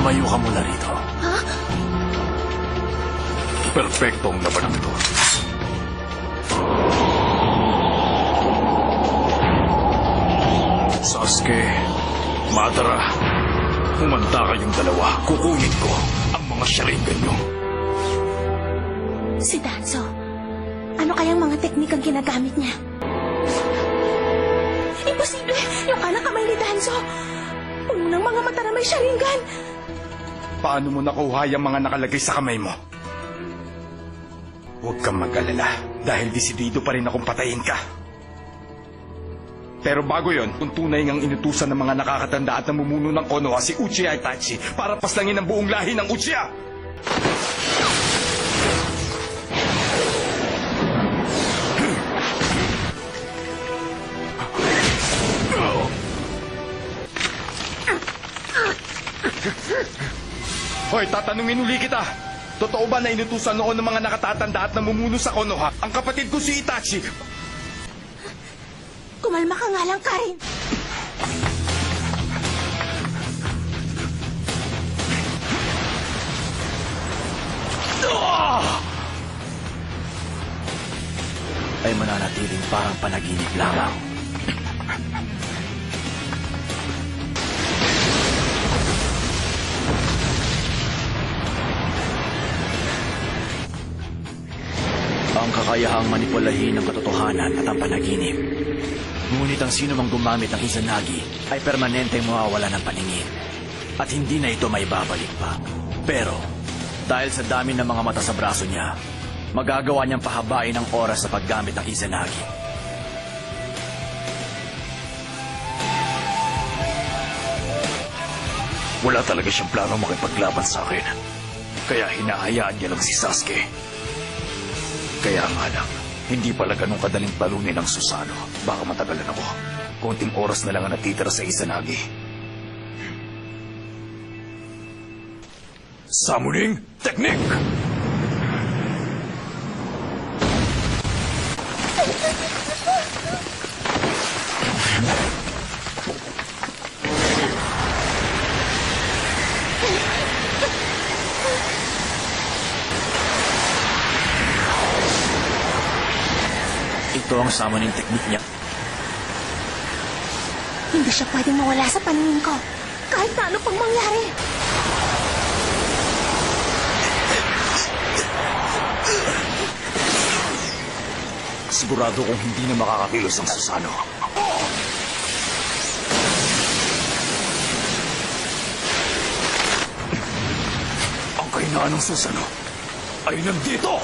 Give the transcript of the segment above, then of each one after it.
Lumayo ka muna rito. Ha? Perpektong laban ito. Sasuke, Madara, humanda kayong dalawa. Kukunin ko ang mga Sharingan nyo. Si Danzo, ano kayang mga teknik ang ginagamit niya? Imposible! Yung kanang kamay ni Danzo! Puno ng mga mata na may Sharingan! Paano mo nakuha yung mga nakalagay sa kamay mo? Huwag kang mag-alala dahil desidido pa rin akong patayin ka. Pero bago yon, kung tunay ngang inutusan ng mga nakakatanda at namumuno ng Konoha si Uchiha Itachi para paslangin ang buong lahi ng Uchiha! Hoy, tatanungin uli kita. Totoo ba na inutusan noon ng mga nakatatanda at namumuno sa Konoha ang kapatid ko si Itachi? Kumalma ka nga lang, Karin! Ay mananatiling parang panaginip lamang. Ang kakayahang manipulahin ng katotohanan at ang panaginip. Ngunit ang sino mang gumamit ng Izanagi ay permanenteng mawawala ng paningin. At hindi na ito may babalik pa. Pero, dahil sa dami ng mga mata sa braso niya, magagawa niyang pahabain ang oras sa paggamit ng Izanagi. Wala talaga siyang plano makipaglaban sa akin. Kaya hinahayaan niya lang si Sasuke. Kaya nga lang, hindi pala ganun kadaling talunin ang Susanoo. Baka matagalan ako. Konting oras na lang ang natitira sa Izanagi. Summoning Technique! Ito ang summoning technique niya. Hindi siya pwedeng mawala sa paningin ko. Kahit na ano pang mangyari. Sigurado kong hindi na makakakilos ang Susanoo. Ang kahinaan ng Susanoo ay nandito!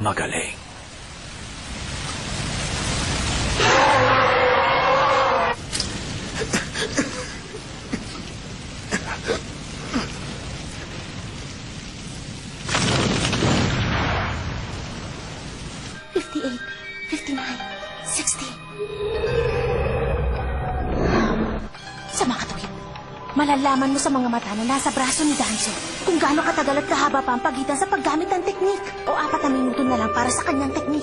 Magaling. Malalaman mo sa mga mata na nasa braso ni Danzo kung gaano katagal at kahaba pa ang pagitan sa paggamit ng teknik o 4 na minuto na lang para sa kanyang teknik.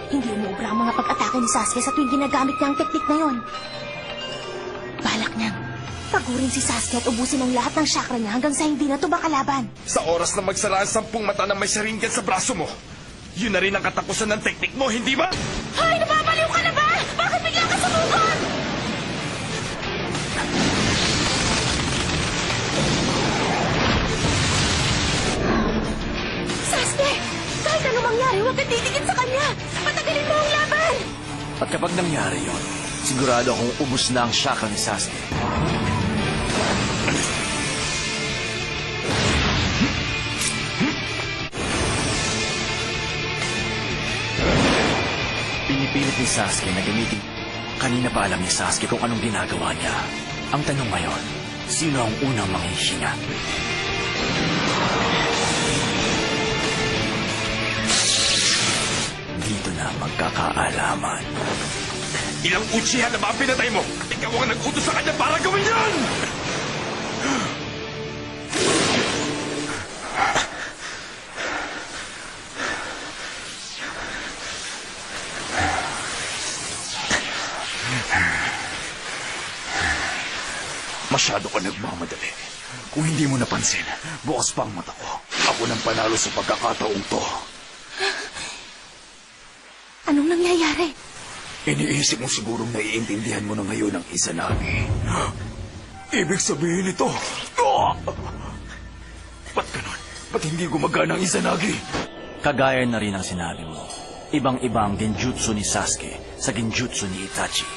Hindi umuubra ang mga pag-atake ni Sasuke sa tuwing ginagamit niya ang teknik na yon. Balak niyang pagurin si Sasuke at ubusin ang lahat ng chakra niya hanggang sa hindi na ito makalaban. Sa oras na magsara ang 10 mata na may Sharingan sa braso mo, yun na rin ang katapusan ng teknik mo, hindi ba? Hoy! Nababaliw ka na ba? Bakit bigla ka sumugod? Sasuke! Kahit ano mangyari, huwag kang titigit sa kanya! Patagalin mo ang laban! At kapag nangyari yon, sigurado akong ubos na ang chakra ni Sasuke. Pinipilit ni Sasuke na gamitin. Kanina pa alam ni Sasuke kung anong ginagawa niya. Ang tanong ngayon, sino ang unang manghihinga? Dito na magkakaalaman. Ilang Uchiha na ba ang pinatay mo? Ikaw ang nag-utos sa kanya para gawin yan! Masyado ka nagmamadali. Kung hindi mo napansin, bukas pa ang mata ko. Ako nang panalo sa pagkakataong to. Anong nangyayari? Iniisip mo sigurong naiintindihan mo na ngayon ang Izanagi. Ibig sabihin ito. Ba't ganun? Ba't hindi gumagana ang Izanagi? Kagaya na rin ang sinabi mo. Ibang-iba ang genjutsu ni Sasuke sa genjutsu ni Itachi.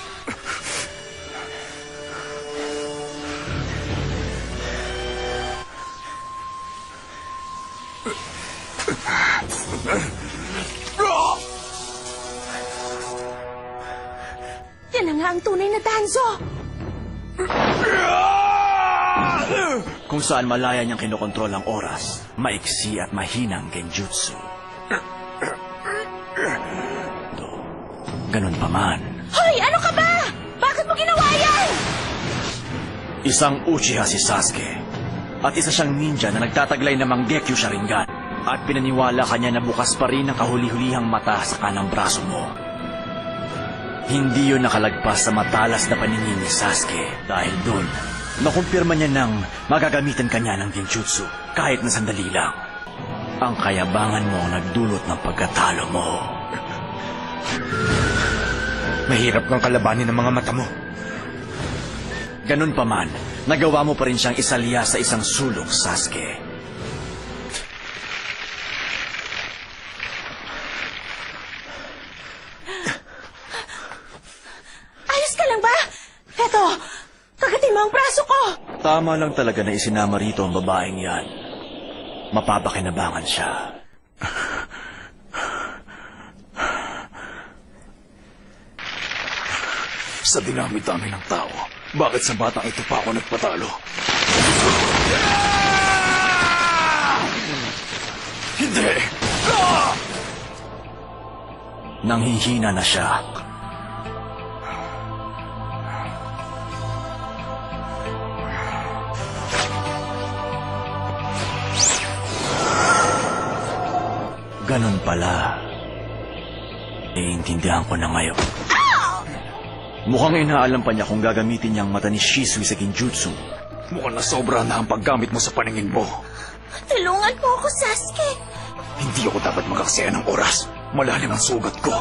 Yan na nga ang tunay na Danzo! Kung saan malaya niyang kinokontrol ang oras, maiksi at mahinang genjutsu. Ganun pa man, Hoy! Ano ka ba? Bakit mo ginawa yan? isang Uchiha si Sasuke at isa siyang ninja na nagtataglay ng Mangekyou Sharingan at pinaniwala kanya na bukas pa rin ang kahuli-hulihang mata sa kanang braso mo. Hindi yun nakalagpas sa matalas na paningin ni Sasuke dahil doon, nakumpirma niya nang magagamitan kanya ng genjutsu kahit na sandali lang. Ang kayabangan mo ang nagdulot ng pagkatalo mo. Mahirap kang kalabanin ng mga mata mo. Ganun pa man, nagawa mo pa rin siyang isalya sa isang sulok, Sasuke. Ayos ka lang ba? Eto, kagatin mo ang braso ko! Tama lang talaga na isinama rito ang babaeng yan. Mapapakinabangan siya. Sa dinami-dami ng tao, bakit sa batang ito pa ako nagpatalo? Hindi! Nanghihina na siya. Ganun pala. Iintindihan ko na ngayon. Mukhang inaalam pa niya kung gagamitin niya ang mata ni Shisui sa genjutsu. Mukhang nasobra na ang paggamit mo sa paningin mo. Tulungan mo ako, Sasuke! Hindi ako dapat magkaksaya ng oras. Malalim ang sugat ko.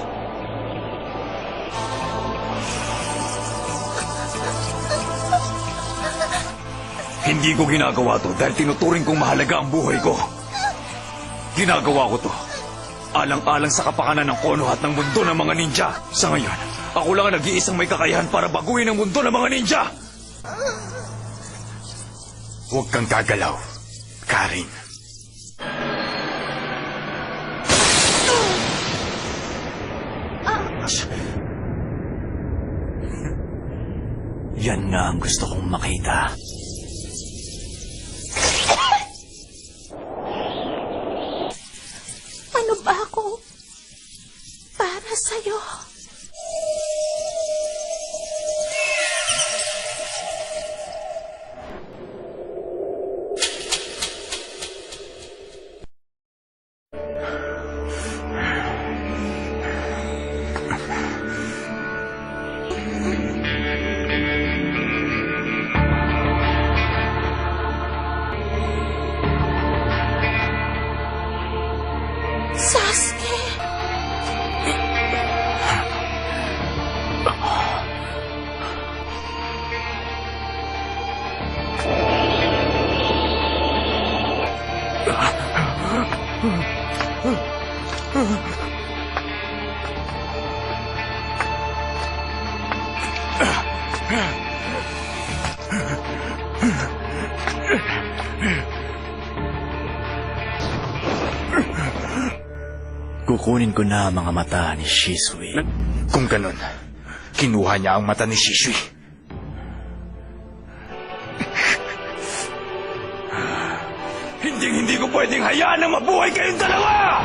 Hindi ko ginagawa to dahil tinuturing kong mahalaga ang buhay ko. Ginagawa ko to alang-alang sa kapakanan ng Konoha at ng mundo ng mga ninja. Sa ngayon, ako lang ang nag-iisang may kakayahan para baguhin ang mundo ng mga ninja. Huwag kang gagalaw, Karin. Yan nga ang gusto kong makita. Ano ba ako para sa'yo? Sasuke! Kukunin ko na ang mga mata ni Shisui. Kung ganun, kinuha niya ang mata ni Shisui. Hindi ko pwedeng hayaan na mabuhay kayong dalawa!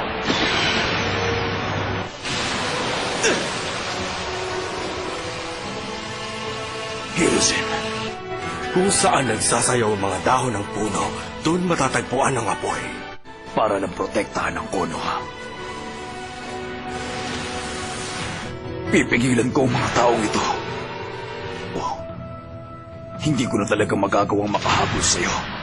Hirozen, kung saan nagsasayaw ang mga dahon ng puno, doon matatagpuan ang apoy para lang protektahan ang Konoha. Pipigilan ko ang mga taong ito. hindi ko na talaga magagawang makahabol sa'yo.